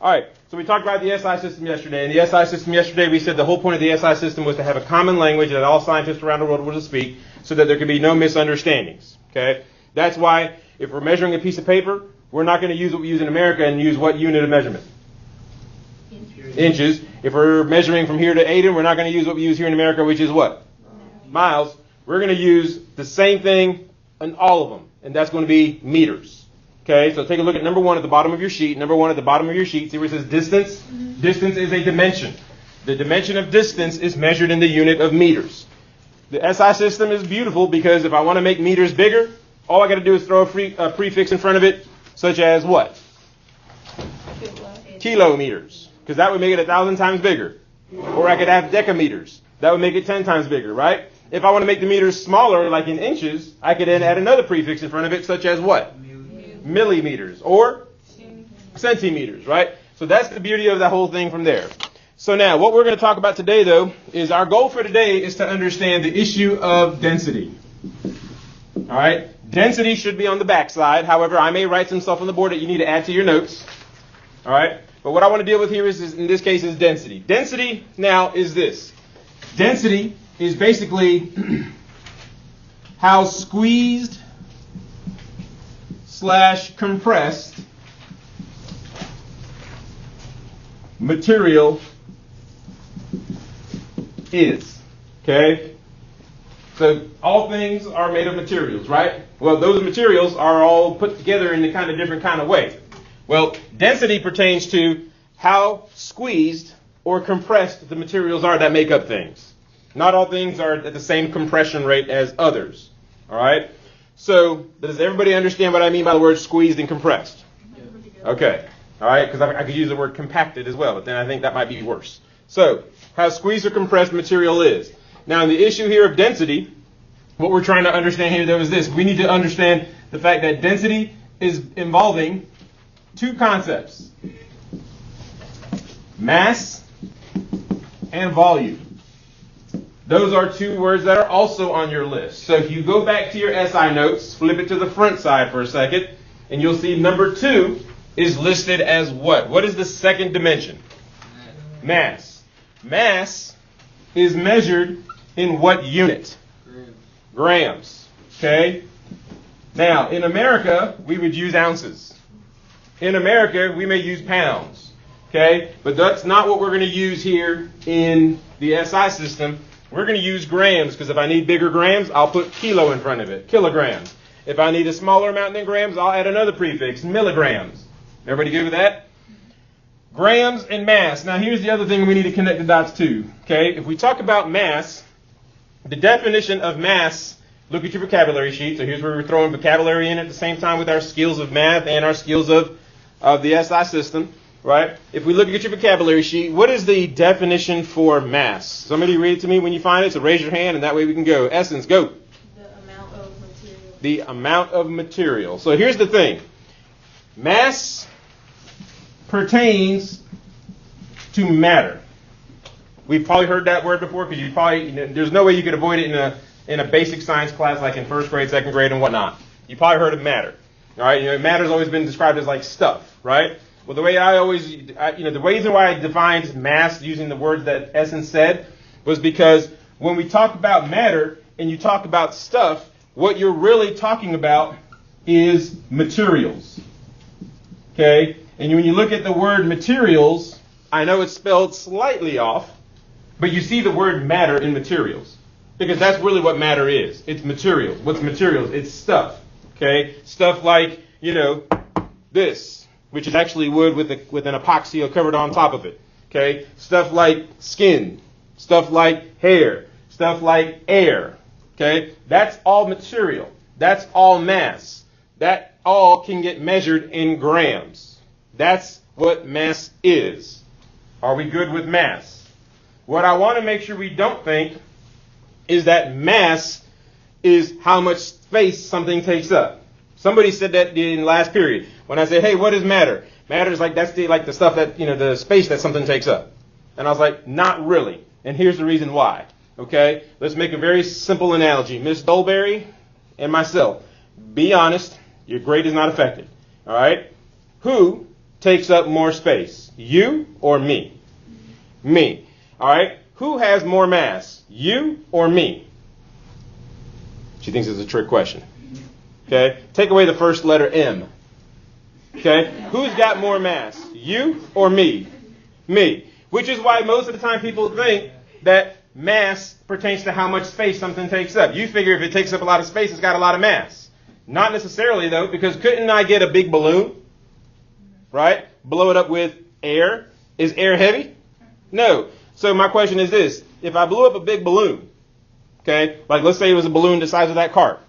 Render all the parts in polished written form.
All right, so we talked about the SI system yesterday. In the SI system yesterday, we said the whole point of the SI system was to have a common language that all scientists around the world were to speak so that there could be no misunderstandings. Okay? That's why if we're measuring a piece of paper, we're not going to use what we use in America and use what unit of measurement? Inches. If we're measuring from here to Aden, we're not going to use what we use here in America, which is what? Miles. We're going to use the same thing in all of them, and that's going to be meters. Okay, so take a look at number 1 at the bottom of your sheet. Number 1 at the bottom of your sheet, see where it says distance? Mm-hmm. Distance is a dimension. The dimension of distance is measured in the unit of meters. The SI system is beautiful because if I want to make meters bigger, all I got to do is throw a prefix in front of it, such as what? Kilometers. Because that would make it 1,000 times bigger. Or I could have decameters. That would make it 10 times bigger, right? If I want to make the meters smaller, like in inches, I could then add another prefix in front of it, such as what? Millimeters or centimeters, right? So that's the beauty of the whole thing from there. So now, what we're going to talk about today, though, is our goal for today is to understand the issue of density. All right? Density should be on the back side. However, I may write some stuff on the board that you need to add to your notes. All right? But what I want to deal with here is in this case, is density. Density now is this. Density is basically how squeezed / compressed material is. Okay? So all things are made of materials, right? Well, those materials are all put together in a kind of different kind of way. Well, density pertains to how squeezed or compressed the materials are that make up things. Not all things are at the same compression rate as others. All right? So, does everybody understand what I mean by the word squeezed and compressed? Okay. All right, because I could use the word compacted as well, but then I think that might be worse. So, how squeezed or compressed material is. Now, in the issue here of density, what we're trying to understand here, though, is this. We need to understand the fact that density is involving two concepts. Mass and volume. Those are two words that are also on your list. So if you go back to your SI notes, flip it to the front side for a second, and you'll see number 2 is listed as what? What is the second dimension? Mass. Mass is measured in what unit? Grams. Okay? Now, in America, we would use ounces. In America, we may use pounds. Okay? But that's not what we're going to use here in the SI system. We're going to use grams, because if I need bigger grams, I'll put kilo in front of it, kilograms. If I need a smaller amount than grams, I'll add another prefix, milligrams. Everybody good with that? Grams and mass. Now here's the other thing we need to connect the dots to. Okay, if we talk about mass, the definition of mass, look at your vocabulary sheet. So here's where we're throwing vocabulary in at the same time with our skills of math and our skills of the SI system. Right? If we look at your vocabulary sheet, what is the definition for mass? Somebody read it to me when you find it, so raise your hand, and that way we can go. Essence, go. The amount of material. The amount of material. So here's the thing. Mass pertains to matter. We've probably heard that word before, because there's no way you could avoid it in a basic science class like in first grade, second grade, and whatnot. You probably heard of matter. All right? Matter's always been described as like stuff, right? Well, the reason why I defined mass using the words that Essence said was because when we talk about matter and you talk about stuff, what you're really talking about is materials. Okay? And when you look at the word materials, I know it's spelled slightly off, but you see the word matter in materials. Because that's really what matter is. It's materials. What's materials? It's stuff. Okay? Stuff like, this, which is actually wood with an epoxy covered on top of it. Okay? Stuff like skin. Stuff like hair. Stuff like air. Okay? That's all material. That's all mass. That all can get measured in grams. That's what mass is. Are we good with mass? What I want to make sure we don't think is that mass is how much space something takes up. Somebody said that in last period. When I said, hey, what is matter? Matter is like, that's the stuff that, the space that something takes up. And I was like, not really. And here's the reason why. Okay? Let's make a very simple analogy. Miss Dolberry and myself. Be honest. Your grade is not affected. All right? Who takes up more space? You or me? Me. All right. Who has more mass? You or me? She thinks it's a trick question. Okay. Take away the first letter M. Okay. Who's got more mass? You or me? Me. Which is why most of the time people think that mass pertains to how much space something takes up. You figure if it takes up a lot of space, it's got a lot of mass. Not necessarily, though, because couldn't I get a big balloon, right? Blow it up with air. Is air heavy? No. So my question is this. If I blew up a big balloon, okay, like let's say it was a balloon the size of that cart,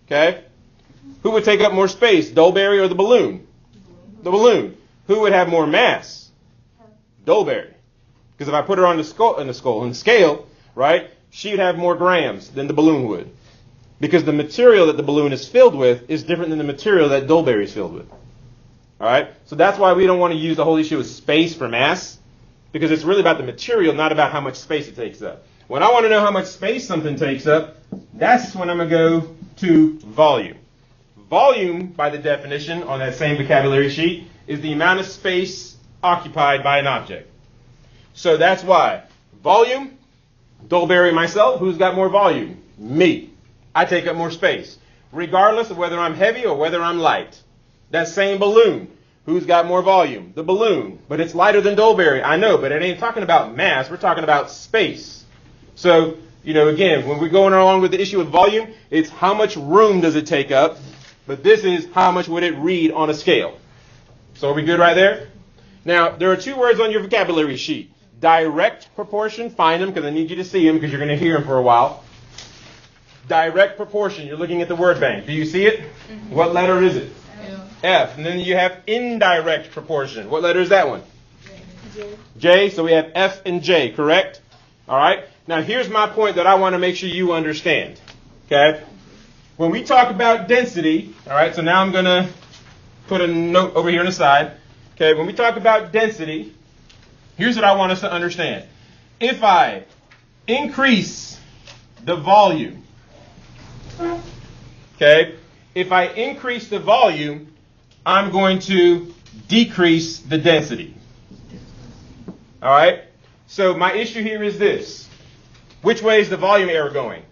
okay, who would take up more space, Dolberry or the balloon? The balloon. Who would have more mass? Dolberry. Because if I put her on the scale, right, she'd have more grams than the balloon would. Because the material that the balloon is filled with is different than the material that Dolberry is filled with. All right? So that's why we don't want to use the whole issue of space for mass, because it's really about the material, not about how much space it takes up. When I want to know how much space something takes up, that's when I'm going to go to volume. Volume, by the definition on that same vocabulary sheet, is the amount of space occupied by an object. So that's why volume, Dolberry and myself, who's got more volume? Me. I take up more space, regardless of whether I'm heavy or whether I'm light. That same balloon, who's got more volume? The balloon. But it's lighter than Dolberry. I know, but it ain't talking about mass. We're talking about space. So, again, when we're going along with the issue of volume, it's how much room does it take up? But this is how much would it read on a scale. So are we good right there? Now, there are two words on your vocabulary sheet. Direct proportion, find them because I need you to see them because you're going to hear them for a while. Direct proportion, you're looking at the word bank. Do you see it? Mm-hmm. What letter is it? F. And then you have indirect proportion. What letter is that one? J. J. So we have F and J, correct? All right. Now here's my point that I want to make sure you understand. Okay? When we talk about density, all right, so now I'm going to put a note over here on the side. Okay, when we talk about density, here's what I want us to understand. If I increase the volume, okay, if I increase the volume, I'm going to decrease the density. All right? So my issue here is this. Which way is the volume arrow going?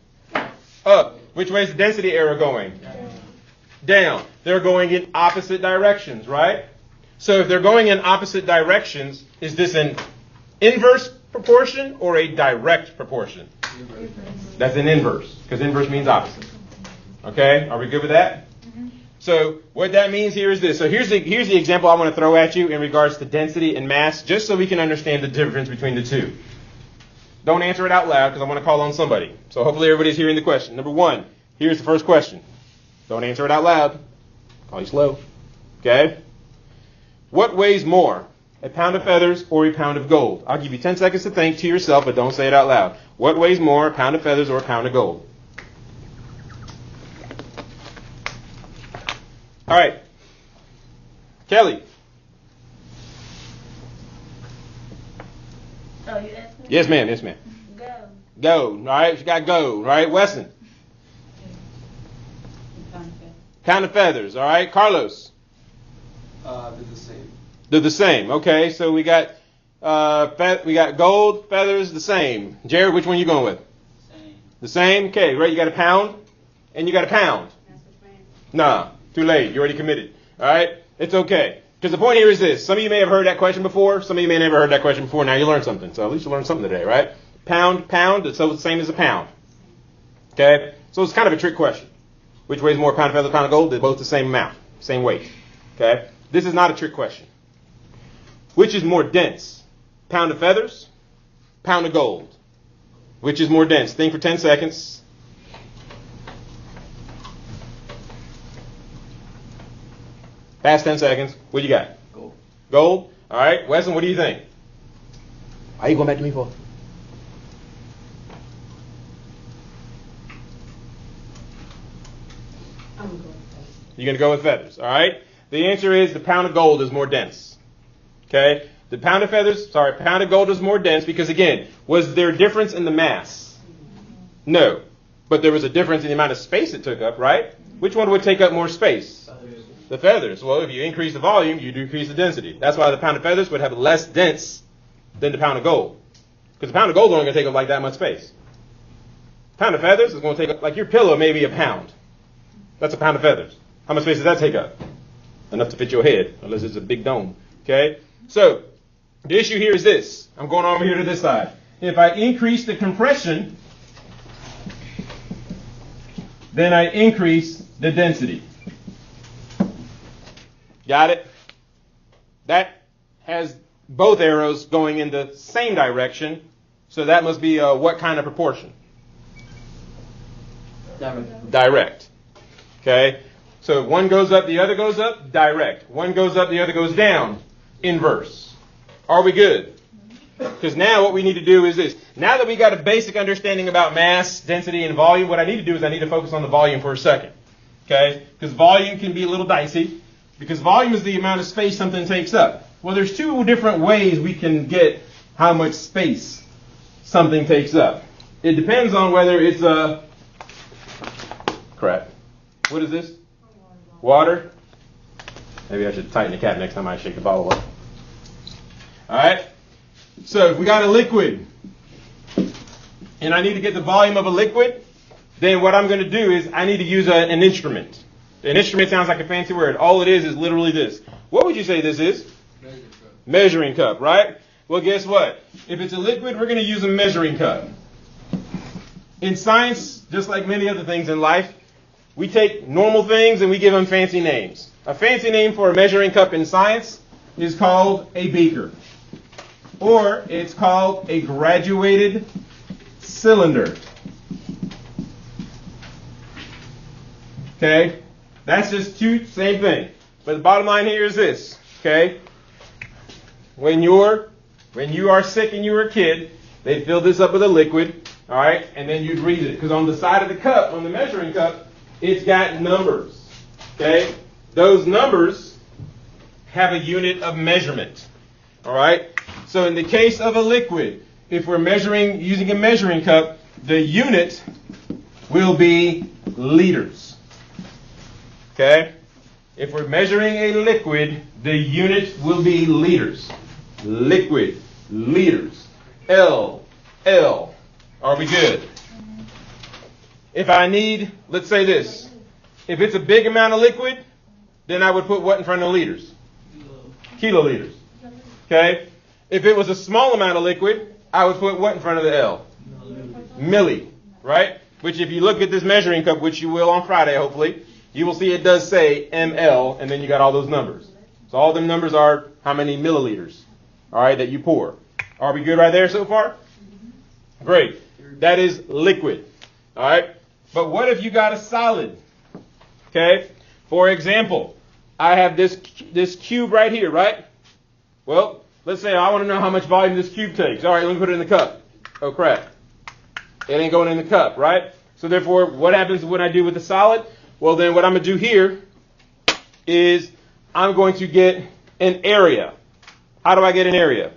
Up. Which way is the density arrow going? Down. They're going in opposite directions, right? So if they're going in opposite directions, is this an inverse proportion or a direct proportion? Inverse. That's an inverse, because inverse means opposite. Okay? Are we good with that? Mm-hmm. So what that means here is this. So here's the example I want to throw at you in regards to density and mass, just so we can understand the difference between the two. Don't answer it out loud, because I want to call on somebody. So hopefully everybody's hearing the question. Number one, here's the first question. Don't answer it out loud. Call you slow. Okay? What weighs more, a pound of feathers or a pound of gold? I'll give you 10 seconds to think to yourself, but don't say it out loud. What weighs more, a pound of feathers or a pound of gold? All right. Kelly. Oh, you asked me? Yes, ma'am. Yes, ma'am. Go. Go. All right. She got go. All right. Weston. Pound of feathers. All right. Carlos. They're the same. They're the same. Okay. So we got gold, feathers, the same. Jared, which one are you going with? Same. The same? Okay. Right. You got a pound and you got a pound. Nah. Too late. You already committed. All right. It's okay. Because the point here is this. Some of you may have heard that question before. Some of you may have never heard that question before. Now you learned something. So at least you learned something today, right? Pound. So it's the same as a pound. Okay? So it's kind of a trick question. Which weighs more, pound of feather, pound of gold? They're both the same amount. Same weight. Okay? This is not a trick question. Which is more dense? Pound of feathers? Pound of gold? Which is more dense? Think for 10 seconds. Past 10 seconds. What you got? Gold. Gold? All right. Weston, what do you think? Why are you going back to me for? You're going to go with feathers. All right. The answer is the pound of gold is more dense. Okay. The pound of gold is more dense because, again, was there a difference in the mass? No. But there was a difference in the amount of space it took up, right? Which one would take up more space? The feathers. Well, if you increase the volume, you decrease the density. That's why the pound of feathers would have less dense than the pound of gold. Because the pound of gold is only going to take up like that much space. Pound of feathers is going to take up, like your pillow, maybe a pound. That's a pound of feathers. How much space does that take up? Enough to fit your head, unless it's a big dome. Okay? So, the issue here is this. I'm going over here to this side. If I increase the compression, then I increase the density. Got it? That has both arrows going in the same direction. So that must be what kind of proportion? Direct. Okay? So one goes up, the other goes up, direct. One goes up, the other goes down, inverse. Are we good? Because now what we need to do is this. Now that we got a basic understanding about mass, density, and volume, what I need to do is I need to focus on the volume for a second. Okay? Because volume can be a little dicey. Because volume is the amount of space something takes up. Well, there's two different ways we can get how much space something takes up. It depends on whether it's a... Crap. What is this? Water. Maybe I should tighten the cap next time I shake the bottle up. All right. So if we got a liquid, and I need to get the volume of a liquid, then what I'm going to do is I need to use an instrument. An instrument sounds like a fancy word. All it is literally this. What would you say this is? Measuring cup, right? Well, guess what? If it's a liquid, we're going to use a measuring cup. In science, just like many other things in life, we take normal things and we give them fancy names. A fancy name for a measuring cup in science is called a beaker. Or it's called a graduated cylinder. Okay? That's just two, same thing. But the bottom line here is this. Okay? When you are sick and you were a kid, they'd fill this up with a liquid, all right, and then you'd read it. Because on the side of the cup, on the measuring cup, it's got numbers. Okay? Those numbers have a unit of measurement. All right? So in the case of a liquid, if we're measuring using a measuring cup, the unit will be liters. Okay? If we're measuring a liquid, the unit will be liters. Liquid, liters. L. Are we good? If I need, let's say this. If it's a big amount of liquid, then I would put what in front of liters? Kiloliters. Okay? If it was a small amount of liquid, I would put what in front of the L? Milli. Right? Which if you look at this measuring cup, which you will on Friday, hopefully, you will see it does say ml, and then you got all those numbers. So all them numbers are how many milliliters, all right, that you pour. Are we good right there so far? Great. That is liquid, all right? But what if you got a solid? Okay? For example, I have this cube right here, right? Well, let's say I want to know how much volume this cube takes. All right, let me put it in the cup. Oh, crap. It ain't going in the cup, right? So therefore, what happens when I do with the solid? Well, then what I'm going to do here is I'm going to get an area. How do I get an area?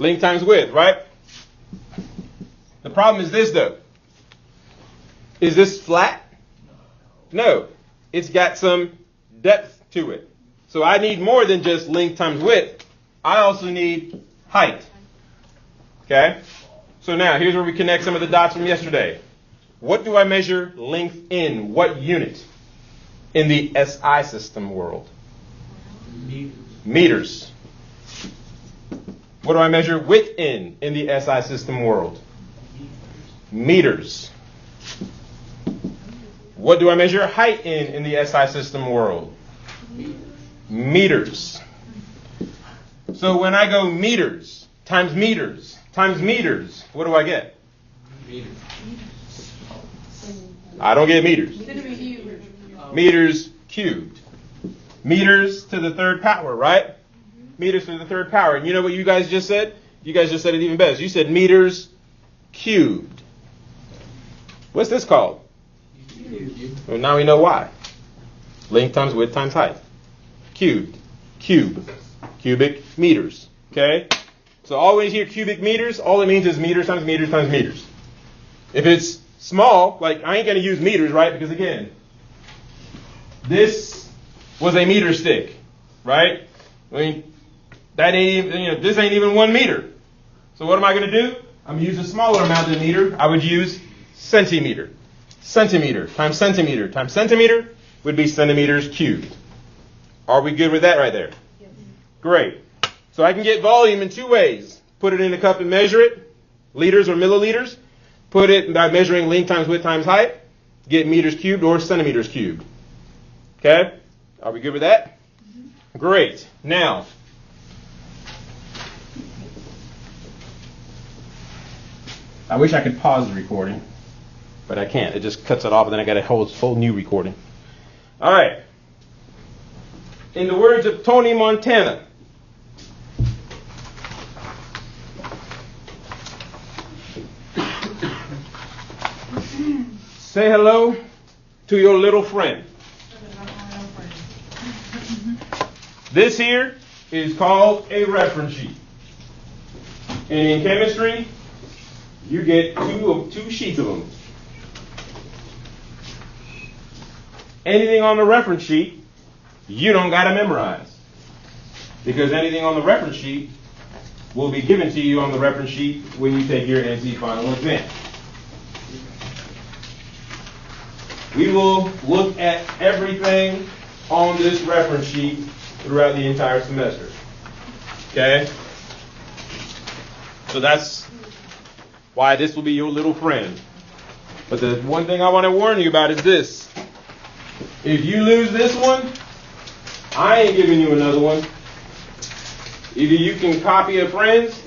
Length times width, right? The problem is this, though. Is this flat? No. It's got some depth to it. So I need more than just length times width. I also need height. Okay? So now, here's where we connect some of the dots from yesterday. What do I measure length in? What unit? In the SI system world? Meters. What do I measure width in the SI system world? Meters. What do I measure height in the SI system world? Meters. So when I go meters times meters times meters, what do I get? Meters. I don't get meters. Meters cubed. Meters to the third power, right? Meters to the third power. And you know what you guys just said? You guys just said it even better. You said meters cubed. What's this called? Well, now we know why. Length times width times height. Cubed. Cube. Cubic meters. Okay? So always hear cubic meters, all it means is meters times meters times meters. If it's small, like I ain't going to use meters, right? Because again, this was a meter stick, right? I mean, that ain't even, this ain't even 1 meter. So what am I going to do? I'm going to use a smaller amount than meter. I would use centimeter. Centimeter times centimeter times centimeter would be centimeters cubed. Are we good with that right there? Yes. Great. So I can get volume in 2 ways. Put it in a cup and measure it, liters or milliliters. Put it by measuring length times width times height. Get meters cubed or centimeters cubed. Okay? Are we good with that? Mm-hmm. Great. Now, I wish I could pause the recording, but I can't. It just cuts it off, and then I got a whole new recording. All right. In the words of Tony Montana, say hello to your little friend. This here is called a reference sheet. And in chemistry, you get two sheets of them. Anything on the reference sheet, you don't got to memorize. Because anything on the reference sheet will be given to you on the reference sheet when you take your NC final exam. We will look at everything on this reference sheet throughout the entire semester. Okay? So that's why this will be your little friend. But the one thing I want to warn you about is this. If you lose this one, I ain't giving you another one. Either you can copy a friend's,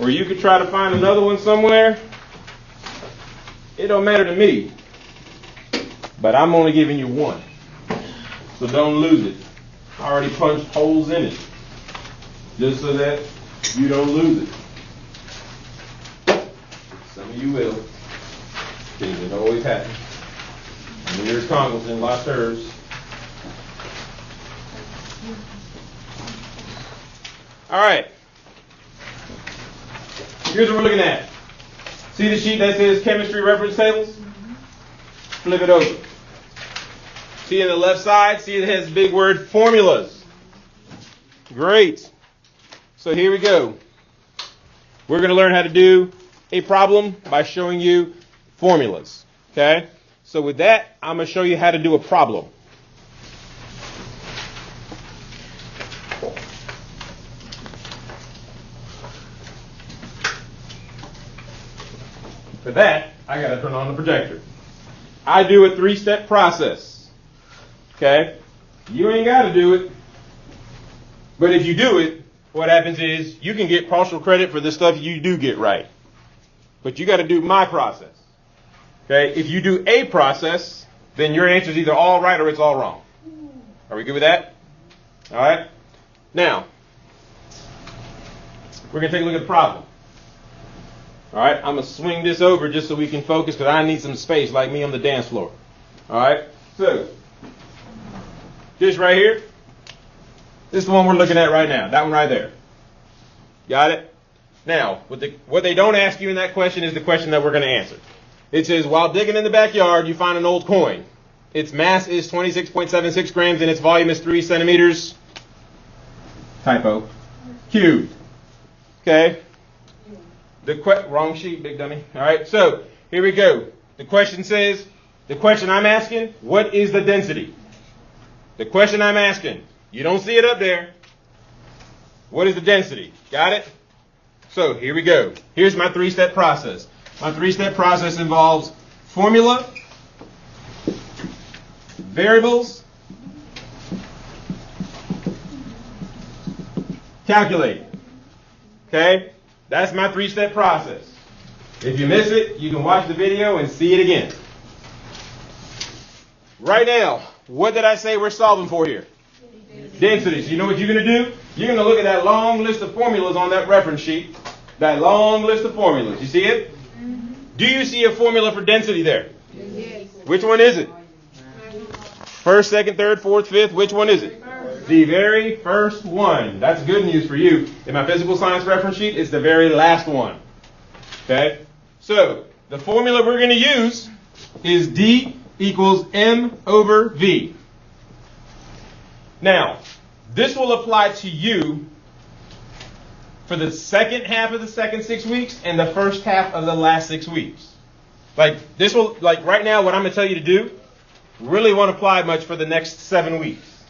or you could try to find another one somewhere. It don't matter to me. But I'm only giving you one. So don't lose it. I already punched holes in it. Just so that you don't lose it. Some of you will. Because it always happens. And there's Congleton, lost hers. All right. Here's what we're looking at. See the sheet that says chemistry reference tables? Flip it over. See on the left side, see it has the big word formulas. Great. So here we go. We're going to learn how to do a problem by showing you formulas. Okay? So with that, I'm going to show you how to do a problem. For that, I got to turn on the projector. I do a 3-step process. Okay? You ain't got to do it. But if you do it, what happens is you can get partial credit for the stuff you do get right. But you got to do my process. Okay? If you do a process, then your answer is either all right or it's all wrong. Are we good with that? All right? Now, we're going to take a look at the problem. All right? I'm going to swing this over just so we can focus because I need some space like me on the dance floor. All right? So, this right here, this is the one we're looking at right now. That one right there. Got it? Now, what they don't ask you in that question is the question that we're going to answer. It says, while digging in the backyard, you find an old coin. Its mass is 26.76 grams and its volume is 3 centimeters. Typo. Cubed. Okay? Wrong sheet, big dummy. All right, so here we go. The question says, the question I'm asking, what is the density? The question I'm asking, you don't see it up there. What is the density? Got it? So here we go. Here's my 3-step process. My 3-step process involves formula, variables, calculate. Okay? That's my 3-step process. If you miss it, you can watch the video and see it again. Right now, what did I say we're solving for here? Densities. You know what you're going to do? You're going to look at that long list of formulas on that reference sheet. That long list of formulas. You see it? Mm-hmm. Do you see a formula for density there? Yes. Which one is it? First, second, third, fourth, fifth. Which one is it? The very first one. That's good news for you. In my physical science reference sheet, it's the very last one. Okay? So, the formula we're going to use is D equals M over V. Now, this will apply to you for the second half of the second 6 weeks and the first half of the last 6 weeks. Like this will, like right now, what I'm going to tell you to do, really won't apply much for the next 7 weeks.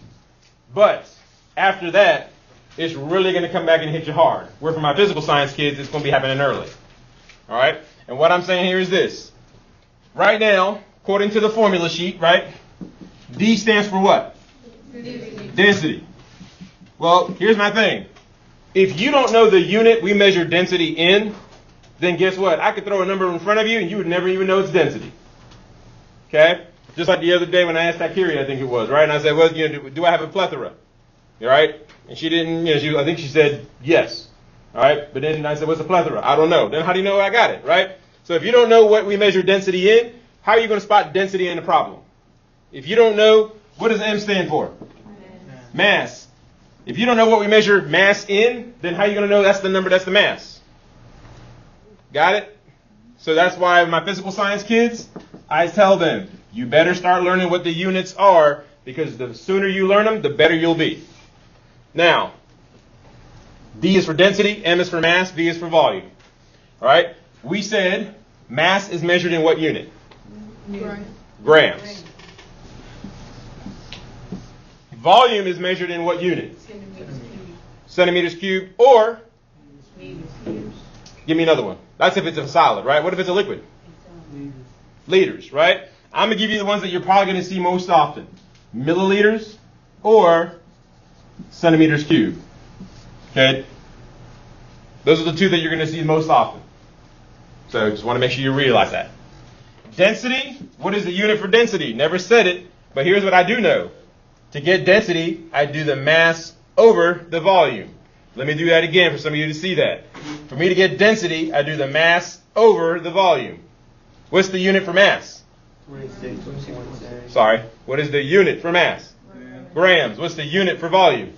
But after that, it's really going to come back and hit you hard. Where for my physical science kids, it's going to be happening early. All right? And what I'm saying here is this. Right now, according to the formula sheet, right, D stands for what? Density. Well, here's my thing. If you don't know the unit we measure density in, then guess what? I could throw a number in front of you and you would never even know its density. Okay? Just like the other day when I asked Akiri, I think it was, right? And I said, well, do I have a plethora? All right? And she didn't, I think she said yes. All right? But then I said, what's a plethora? I don't know. Then how do you know I got it, right? So if you don't know what we measure density in, how are you going to spot density in the problem? If you don't know, what does M stand for? Mass. If you don't know what we measure mass in, then how are you going to know that's the number, that's the mass? Got it? So that's why my physical science kids, I tell them, you better start learning what the units are, because the sooner you learn them, the better you'll be. Now, D is for density, M is for mass, V is for volume. All right? We said mass is measured in what unit? Grams. Volume is measured in what unit? Centimeters cubed. Or, give me another one. That's if it's a solid, right? What if it's a liquid? Liters, right? I'm going to give you the ones that you're probably going to see most often. Milliliters or centimeters cubed. Okay? Those are the two that you're going to see most often. So just want to make sure you realize that. Density, what is the unit for density? Never said it, but here's what I do know. To get density, I do the mass over the volume. Let me do that again for some of you to see that. For me to get density, I do the mass over the volume. What's the unit for mass? Sorry. What is the unit for mass? Grams. What's the unit for volume?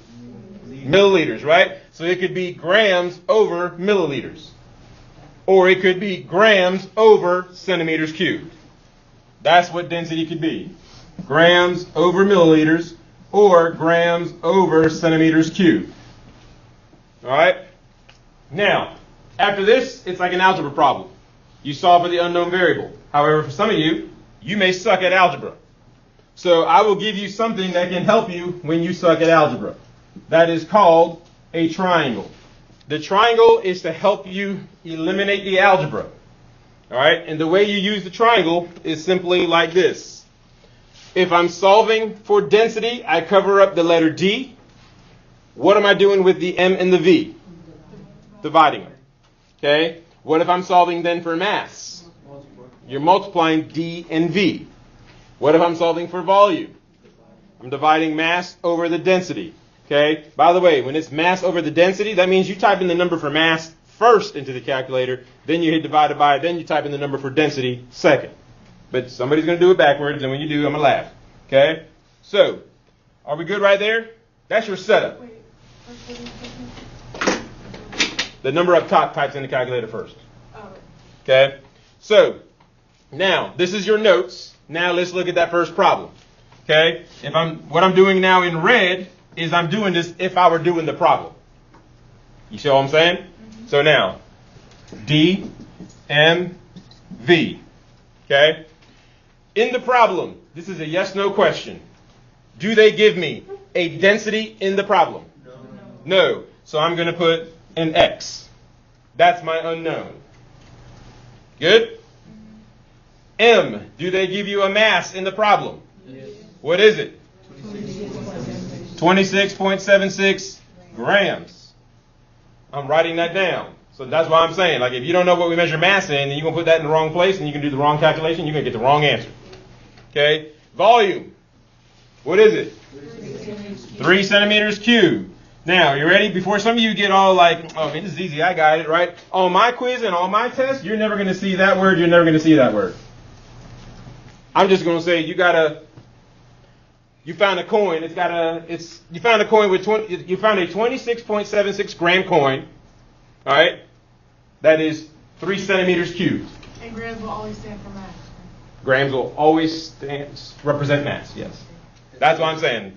Milliliters, right? So it could be grams over milliliters. Or it could be grams over centimeters cubed. That's what density could be. Grams over milliliters or grams over centimeters cubed. All right? Now, after this, it's like an algebra problem. You solve for the unknown variable. However, for some of you, you may suck at algebra. So I will give you something that can help you when you suck at algebra. That is called a triangle. The triangle is to help you eliminate the algebra. All right? And the way you use the triangle is simply like this. If I'm solving for density, I cover up the letter D. What am I doing with the M and the V? Dividing them. Okay? What if I'm solving then for mass? You're multiplying D and V. What if I'm solving for volume? I'm dividing mass over the density. Okay? By the way, when it's mass over the density, that means you type in the number for mass first into the calculator, then you hit divided by, then you type in the number for density second. But somebody's going to do it backwards, and when you do, I'm going to laugh. Okay? So, are we good right there? That's your setup. The number up top types in the calculator first. Okay? So, now, this is your notes. Now let's look at that first problem. Okay? What I'm doing now in red is I'm doing this if I were doing the problem. You see what I'm saying? Mm-hmm. So now, D, M, V. Okay? In the problem, this is a yes-no question. Do they give me a density in the problem? No. So I'm going to put an X. That's my unknown. Good? M, do they give you a mass in the problem? Yes. What is it? 26.76 grams. I'm writing that down. So that's why I'm saying, like, if you don't know what we measure mass in, then you're going to put that in the wrong place and you can do the wrong calculation, you're going to get the wrong answer. Okay? Volume. What is it? 3 centimeters cubed. Now, you ready? Before some of you get all like, oh, this is easy, I got it, right? On my quiz and on my test, you're never going to see that word, you're never going to see that word. I'm just going to say, you found a coin, you found a coin with you found a 26.76 gram coin, all right? That is 3 centimeters cubed. And grams will always stand for mass. Grams will always represent mass, yes. That's what I'm saying.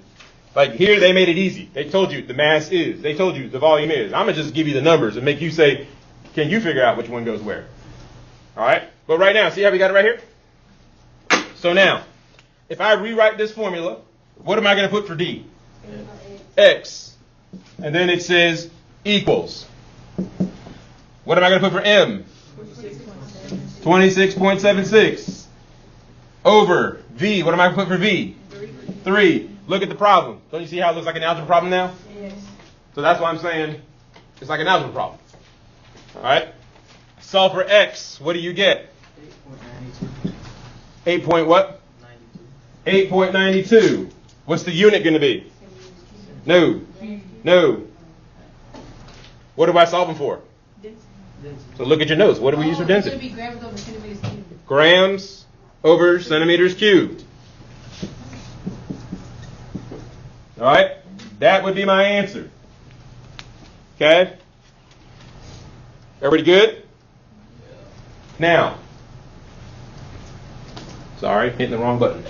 Like here, they made it easy. They told you the mass is. They told you the volume is. I'm going to just give you the numbers and make you say, can you figure out which one goes where? All right? But right now, see how we got it right here? So now, if I rewrite this formula, what am I going to put for D? X. And then it says equals. What am I going to put for M? 26.76. Over V. What am I going to put for V? 3. Look at the problem. Don't you see how it looks like an algebra problem now? Yes. So that's why I'm saying it's like an algebra problem. All right? Solve for X. What do you get? 8.92. 8 point what? 8.92. What's the unit going to be? No. No. What am I solving for? So look at your notes. What do we use for It density? should be grams over centimeters cubed. Grams over centimeters cubed. All right? That would be my answer. Okay? Everybody good? Now. Sorry, hitting the wrong button.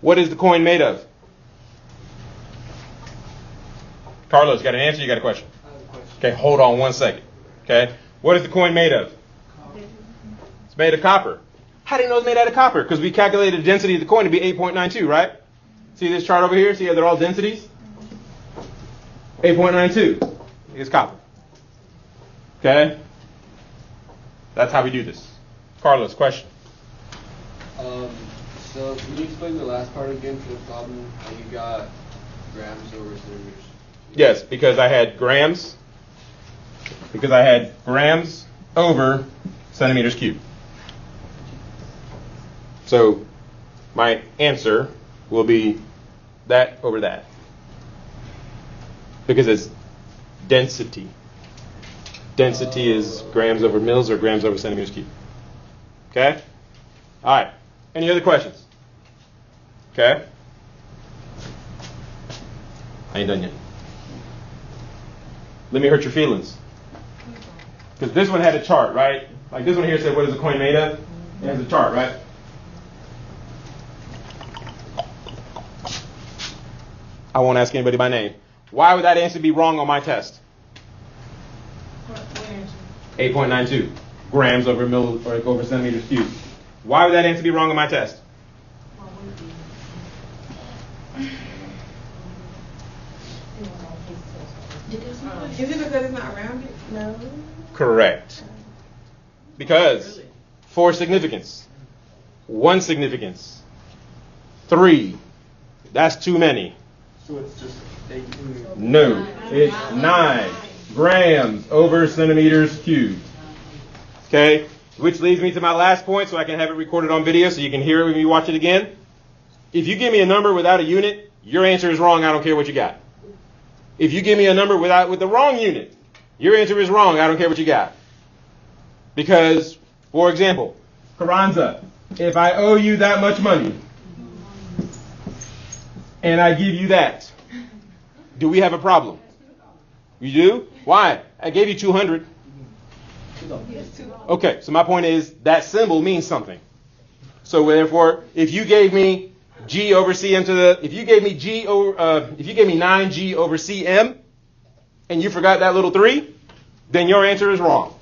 What is the coin made of? Carlos, got an answer? You got a question? I have a question. Okay, hold on 1 second. Okay, what is the coin made of? It's made of copper. How do you know it's made out of copper? Because we calculated the density of the coin to be 8.92, right? See this chart over here? See how they're all densities? 8.92 is copper. Okay? That's how we do this. Carlos, question? So can you explain the last part again for the problem? How you got grams over centimeters? Yes, because I had grams. Because I had grams over centimeters cubed. So my answer will be that over that. Because it's density. Density is grams over mils or grams over centimeters cubed. Okay? All right. Any other questions? Okay? I ain't done yet. Let me hurt your feelings. Because this one had a chart, right? Like this one here said, what is a coin made of? It has a chart, right? I won't ask anybody by name. Why would that answer be wrong on my test? What answer? 8.92 grams over mil or over centimeters cubed. Why would that answer be wrong on my test? What would it be? Is it because it's not rounded? No. Correct. Because 4 significance, 1 significance, 3. That's too many. So it's just 8. No, it's 9 grams over centimeters cubed. Okay, which leads me to my last point, so I can have it recorded on video so you can hear it when you watch it again. If you give me a number without a unit, your answer is wrong. I don't care what you got. If you give me a number with the wrong unit, your answer is wrong. I don't care what you got. Because, for example, Carranza, if I owe you that much money and I give you that, do we have a problem? You do? Why? I gave you 200. Okay, so my point is that symbol means something. So therefore, if you gave me G over Cm to the, if you gave me 9G over Cm, and you forgot that little 3, then your answer is wrong.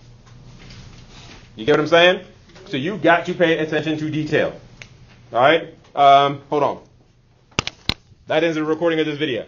You get what I'm saying? So you got to pay attention to detail. All right? Hold on. That ends the recording of this video.